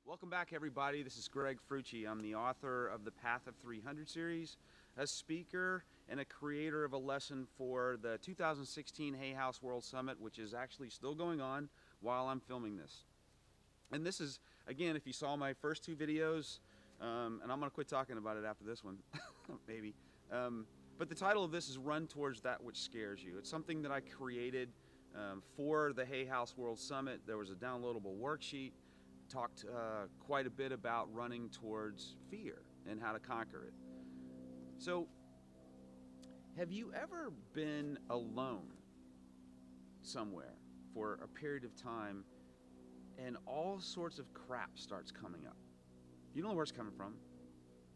Welcome back, everybody. This is Greg Frucci. I'm the author of the Path of 300 series, a speaker and a creator of a lesson for the 2016 Hay House World Summit, which is actually still going on while I'm filming this. And this is, again, if you saw my first two videos, and I'm going to quit talking about it after this one, maybe. But the title of this is Run Towards That Which Scares You. It's something that I created for the Hay House World Summit. There was a downloadable worksheet. Talked quite a bit about running towards fear and how to conquer it. So, have you ever been alone somewhere for a period of time and all sorts of crap starts coming up? You don't know where it's coming from,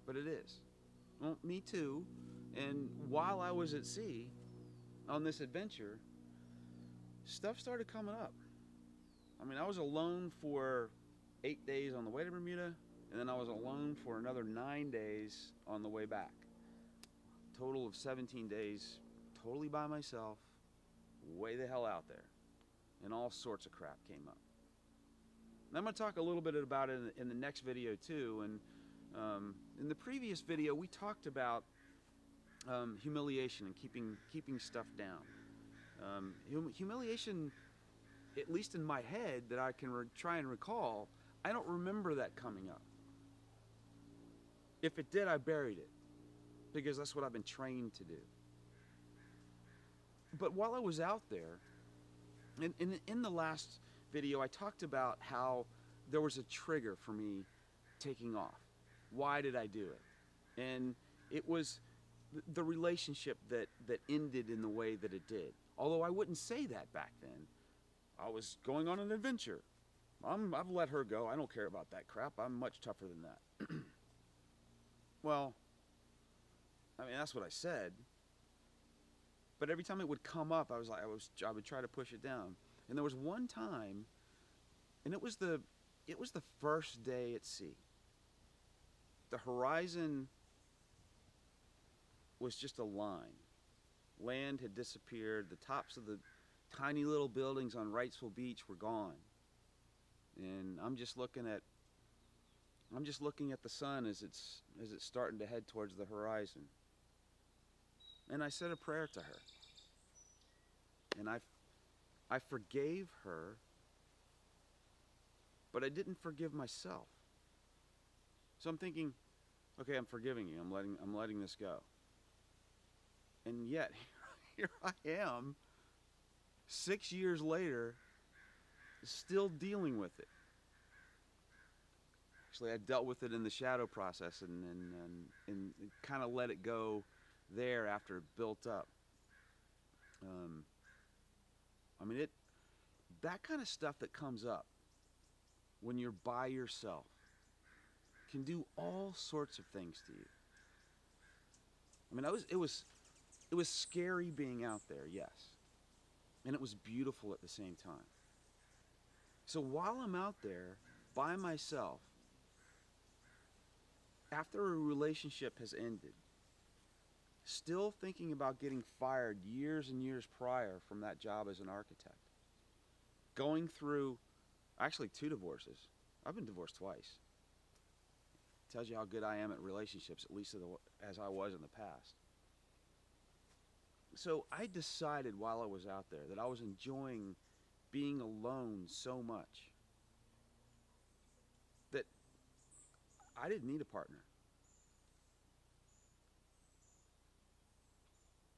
but it is. Well, me too. And while I was at sea on this adventure, stuff started coming up. I mean, I was alone for 8 days on the way to Bermuda, and then I was alone for another 9 days on the way back. Total of 17 days, totally by myself, way the hell out there. And all sorts of crap came up. And I'm going to talk a little bit about it in the next video too. And in the previous video, we talked about humiliation and keeping stuff down. Humiliation, at least in my head, that I can try and recall, I don't remember that coming up. If it did, I buried it, because that's what I've been trained to do. But while I was out there, in the last video, I talked about how there was a trigger for me taking off. Why did I do it? And it was the relationship that ended in the way that it did. Although I wouldn't say that back then. I was going on an adventure. I've let her go. I don't care about that crap. I'm much tougher than that. Well, I mean, that's what I said. But every time it would come up, I would try to push it down. And there was one time, and it was the first day at sea. The horizon was just a line. Land had disappeared. The tops of the tiny little buildings on Wrightsville Beach were gone. And I'm just looking at the sun as it's starting to head towards the horizon. And I said a prayer to her. And I forgave her, but I didn't forgive myself. So I'm thinking, okay, I'm forgiving you. I'm letting this go. And yet here I am 6 years later, still dealing with it. Actually, I dealt with it in the shadow process and kind of let it go there after it built up. I mean, that kind of stuff that comes up when you're by yourself can do all sorts of things to you. I mean, it was scary being out there, yes. And it was beautiful at the same time. So while I'm out there by myself, after a relationship has ended, still thinking about getting fired years and years prior from that job as an architect, going through actually 2 divorces. I've been divorced twice. Tells you how good I am at relationships, at least as I was in the past. So I decided while I was out there that I was enjoying being alone so much that I didn't need a partner.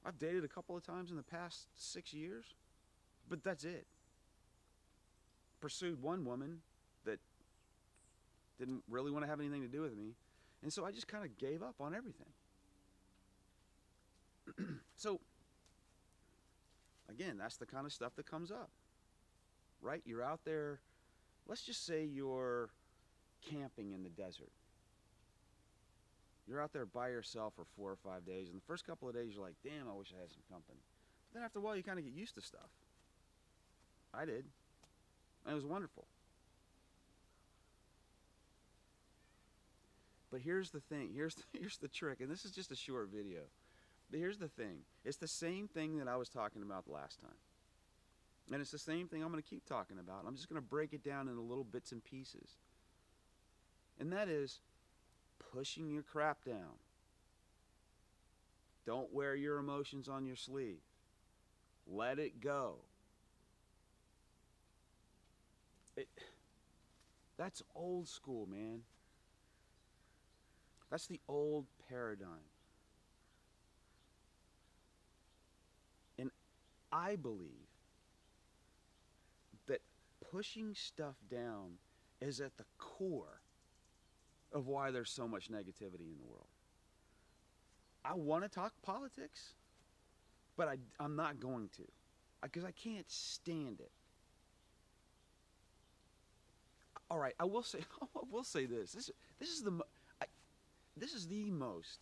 I've dated a couple of times in the past 6 years, but that's it. Pursued one woman that didn't really want to have anything to do with me, and so I just kind of gave up on everything. So, again, that's the kind of stuff that comes up, right? You're out there, let's just say you're camping in the desert. You're out there by yourself for 4 or 5 days, and the first couple of days you're like, damn, I wish I had some company. But then after a while you kind of get used to stuff. I did. And it was wonderful. But here's the thing, here's the trick, and this is just a short video. But here's the thing, it's the same thing that I was talking about the last time. And it's the same thing I'm going to keep talking about. I'm just going to break it down into little bits and pieces. and that is pushing your crap down. Don't wear your emotions on your sleeve. Let it go. That's old school, man. That's the old paradigm. And I believe that pushing stuff down is at the core of why there's so much negativity in the world. I want to talk politics, but I'm not going to, because I can't stand it. All right, I will say this. This is the most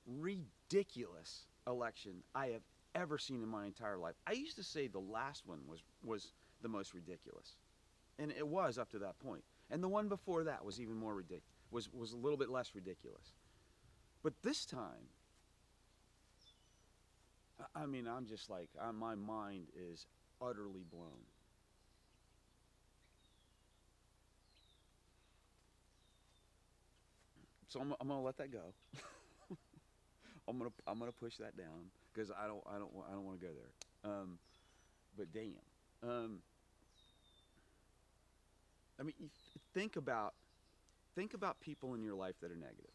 ridiculous election I have ever seen in my entire life. I used to say the last one was the most ridiculous, and it was up to that point. And the one before that was even more ridiculous. Was a little bit less ridiculous. But this time, I mean, I'm just like, my mind is utterly blown. So I'm gonna let that go. I'm gonna push that down because I don't want to go there. But damn. I mean, think about people in your life that are negative.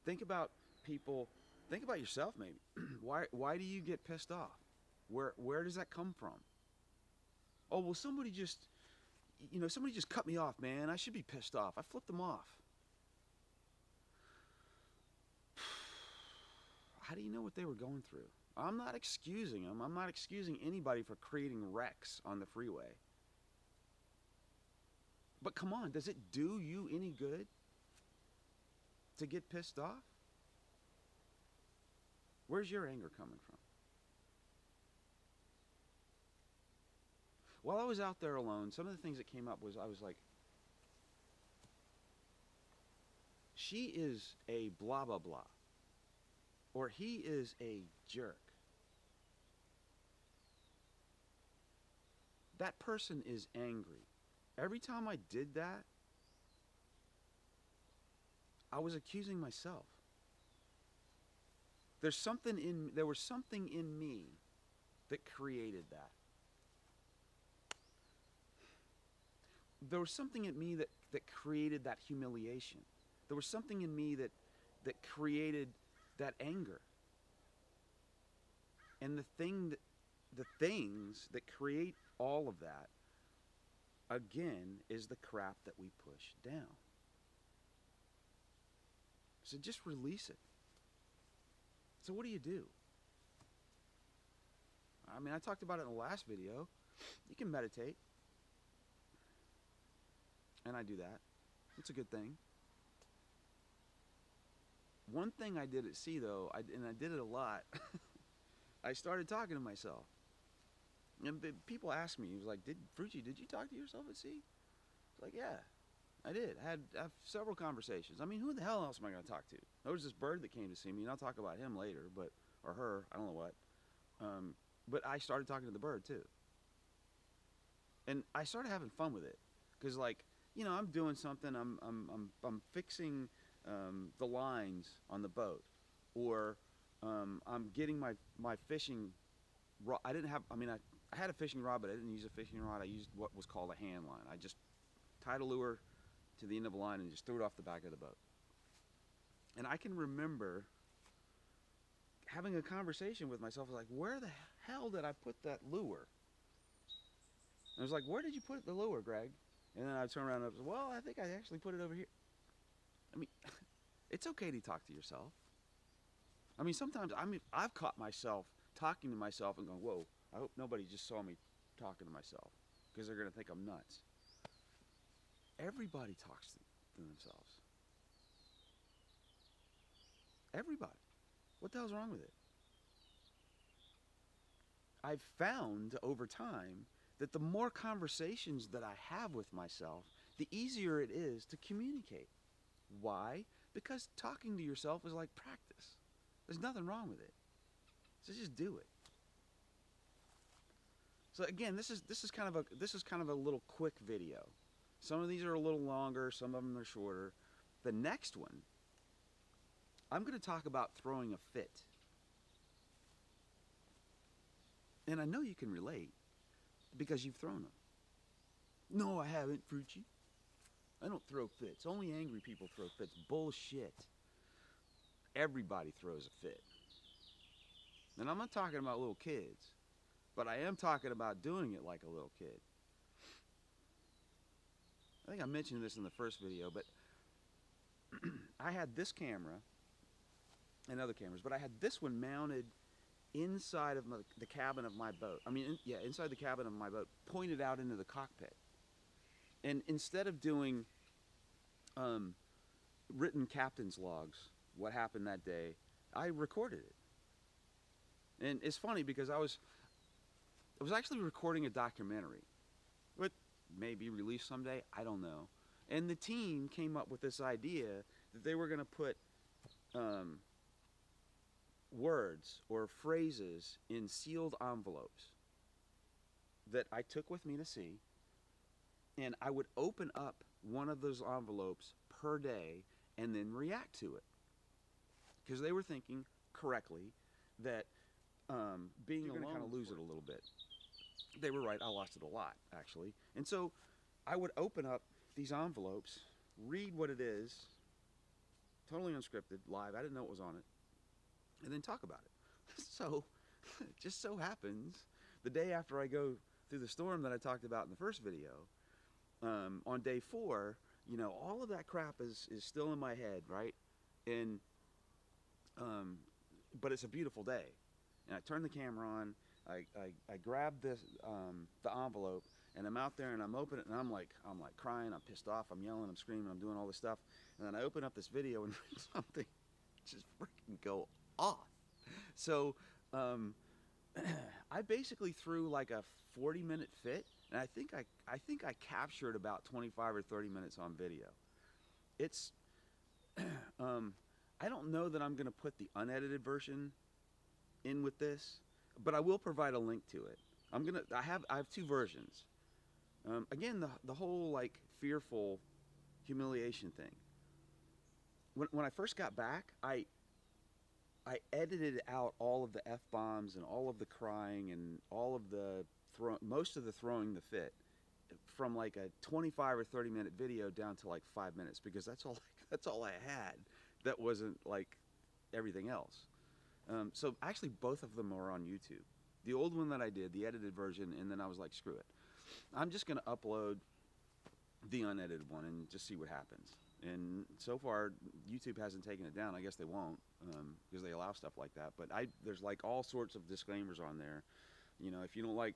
Think about people. Think about yourself, maybe. Why do you get pissed off? Where does that come from? Oh, well, somebody just cut me off, man. I should be pissed off. I flipped them off. How do you know what they were going through? I'm not excusing them. I'm not excusing anybody for creating wrecks on the freeway. But come on, does it do you any good to get pissed off? Where's your anger coming from? While I was out there alone, some of the things that came up was I was like, she is a blah, blah, blah. Or he is a jerk. That person is angry. Every time I did that, I was accusing myself. There was something in me that created that. There was something in me that created that humiliation. There was something in me that created that anger. And the things that create all of that, again, is the crap that we push down. So just release it. So what do you do? I mean, I talked about it in the last video. You can meditate. And I do that. It's a good thing. One thing I did at sea, though, and I did it a lot, I started talking to myself. And people ask me, he was like, Frucci, did you talk to yourself at sea? It's like, yeah, I did. I had several conversations. I mean, who the hell else am I going to talk to? There was this bird that came to see me, and I'll talk about him later, or her, I don't know what. But I started talking to the bird, too. And I started having fun with it. Because, like, you know, I'm doing something, I'm fixing the lines on the boat, or I'm getting my fishing rod. I had a fishing rod, but I didn't use a fishing rod. I used what was called a hand line. I just tied a lure to the end of a line and just threw it off the back of the boat. And I can remember having a conversation with myself, like, where the hell did I put that lure? And I was like, where did you put the lure, Greg? And then I'd turn around and I'd say, well, I think I actually put it over here. I mean, it's okay to talk to yourself. I mean, sometimes I've caught myself talking to myself and going, whoa, I hope nobody just saw me talking to myself, because they're going to think I'm nuts. Everybody talks to themselves. Everybody. What the hell's wrong with it? I've found over time that the more conversations that I have with myself, the easier it is to communicate. Why? Because talking to yourself is like practice. There's nothing wrong with it. So just do it. So again, this is kind of a little quick video. Some of these are a little longer, some of them are shorter. The next one, I'm going to talk about throwing a fit. And I know you can relate because you've thrown them. No, I haven't, Frucci. I don't throw fits. Only angry people throw fits. Bullshit. Everybody throws a fit. And I'm not talking about little kids, but I am talking about doing it like a little kid. I think I mentioned this in the first video, but I had this camera and other cameras, but I had this one mounted inside of the cabin of my boat. I mean, inside the cabin of my boat, pointed out into the cockpit. And instead of doing written captain's logs, what happened that day, I recorded it. And it's funny because I was actually recording a documentary, which may be released someday, I don't know. And the team came up with this idea that they were going to put words or phrases in sealed envelopes that I took with me to sea, and I would open up one of those envelopes per day and then react to it. Because they were thinking correctly that being alone, kind of lose it a little bit. They were right, I lost it a lot, actually. And so I would open up these envelopes, read what it is, totally unscripted, live, I didn't know what was on it, and then talk about it. So, it just so happens, the day after I go through the storm that I talked about in the first video, on day 4, you know, all of that crap is still in my head, right? And, but it's a beautiful day. And I turn the camera on, I grab this, the envelope, and I'm out there and I'm opening it, and I'm like crying, I'm pissed off, I'm yelling, I'm screaming, I'm doing all this stuff. And then I open up this video and something just freaking go off. So I basically threw like a 40-minute fit, and I think I captured about 25 or 30 minutes on video. It's I don't know that I'm gonna put the unedited version in with this, but I will provide a link to it. I have 2 versions. Again, the whole like fearful humiliation thing. When I first got back, I edited out all of the F-bombs and all of the crying and all of the most of the throwing the fit from like a 25 or 30-minute video down to like 5 minutes, because that's all I had that wasn't like everything else. So actually both of them are on YouTube. The old one that I did, the edited version, and then I was like, screw it. I'm just going to upload the unedited one and just see what happens. And so far, YouTube hasn't taken it down. I guess they won't, because they allow stuff like that. But there's like all sorts of disclaimers on there. You know, if you don't like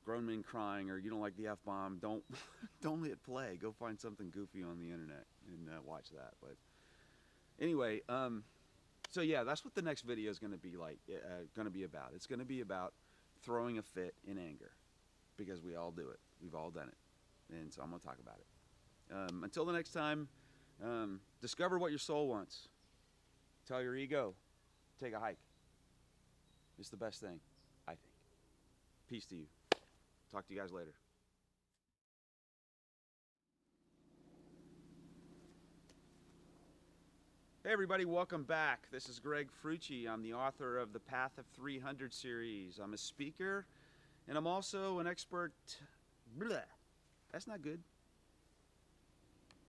grown men crying, or you don't like the F-bomb, don't hit play. Go find something goofy on the internet and watch that. But anyway, so yeah, that's what the next video is going to be like. Going to be about. It's going to be about throwing a fit in anger, because we all do it. We've all done it, and so I'm going to talk about it. Until the next time, discover what your soul wants. Tell your ego, take a hike. It's the best thing, I think. Peace to you. Talk to you guys later. Hey everybody, welcome back. This is Greg Frucci. I'm the author of the Path of 300 series. I'm a speaker, and I'm also an expert. Bleh, that's not good.